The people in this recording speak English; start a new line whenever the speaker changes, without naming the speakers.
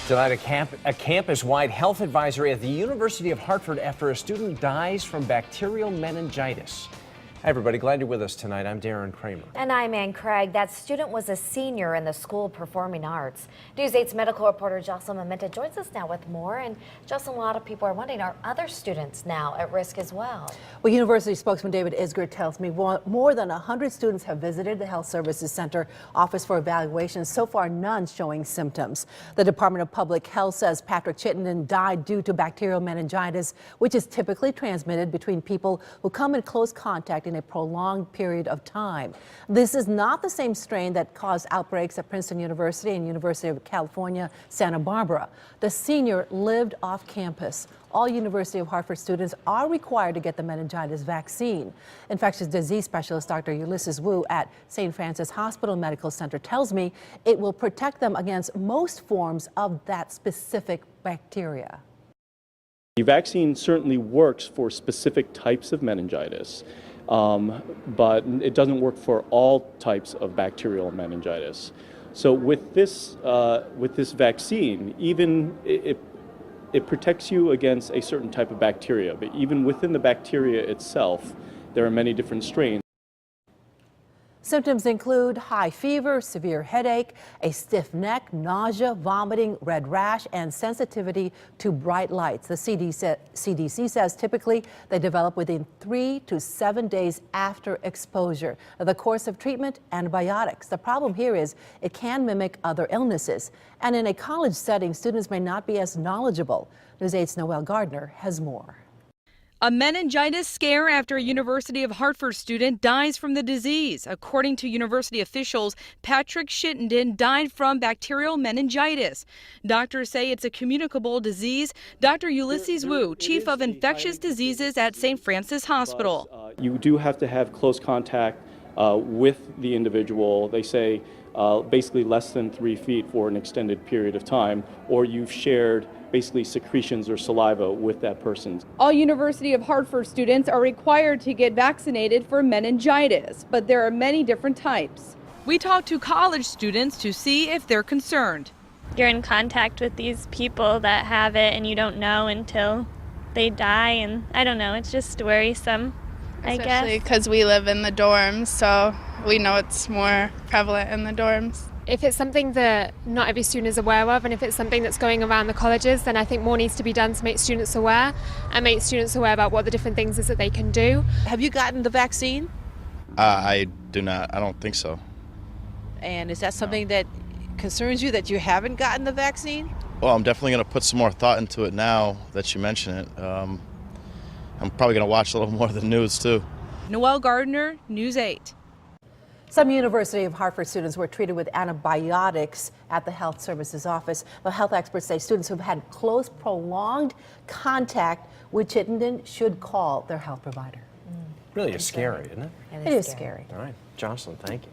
Tonight, a campus-wide health advisory at the University of Hartford after a student dies from bacterial meningitis. Hi, everybody. Glad you're with us tonight. I'm Darren Kramer.
And I'm Ann Craig. That student was a senior in the School of Performing Arts. News 8's medical reporter Jocelyn Maminta joins us now with more. And Jocelyn, a lot of people are wondering, are other students now at risk as well?
Well, University spokesman David Isger tells me more than 100 students have visited the Health Services Center office for evaluations. So far, none showing symptoms. The Department of Public Health says Patrick Chittenden died due to bacterial meningitis, which is typically transmitted between people who come in close contact in a prolonged period of time. This is not the same strain that caused outbreaks at Princeton University and University of California, Santa Barbara. The senior lived off campus. All University of Hartford students are required to get the meningitis vaccine. Infectious disease specialist Dr. Ulysses Wu at St. Francis Hospital Medical Center tells me it will protect them against most forms of that specific bacteria.
The vaccine certainly works for specific types of meningitis, but it doesn't work for all types of bacterial meningitis. So with this vaccine, even it protects you against a certain type of bacteria, but even within the bacteria itself, there are many different strains.
Symptoms include high fever, severe headache, a stiff neck, nausea, vomiting, red rash, and sensitivity to bright lights. The CDC says typically they develop within 3 to 7 days after exposure. The course of treatment, antibiotics. The problem here is it can mimic other illnesses. And in a college setting, students may not be as knowledgeable. News 8's Noelle Gardner has more.
A meningitis scare after a University of Hartford student dies from the disease. According to university officials, Patrick Chittenden died from bacterial meningitis. Doctors say it's a communicable disease. Dr. Ulysses Wu, chief of infectious diseases at St. Francis Hospital.
You do have to have close contact with the individual. They say basically less than 3 feet for an extended period of time, or you've shared basically secretions or saliva with that person.
All University of Hartford students are required to get vaccinated for meningitis, but there are many different types. We talked to college students to see if they're concerned.
You're in contact with these people that have it and you don't know until they die, and I don't know, it's just worrisome, I guess.
Especially because we live in the dorms, so we know it's more prevalent in the dorms.
If it's something that not every student is aware of, and if it's something that's going around the colleges, then I think more needs to be done to make students aware and make students aware about what the different things is that they can do.
Have you gotten the vaccine?
I do not. I don't think so.
And is that something that concerns you, that you haven't gotten the vaccine?
Well, I'm definitely going to put some more thought into it now that you mention it. I'm probably going to watch a little more of the news, too.
Noelle Gardner, News 8.
Some University of Hartford students were treated with antibiotics at the Health Services office. The health experts say students who've had close, prolonged contact with Chittenden should call their health provider.
Really is scary, isn't it?
It is scary.
All right. Jocelyn, thank you.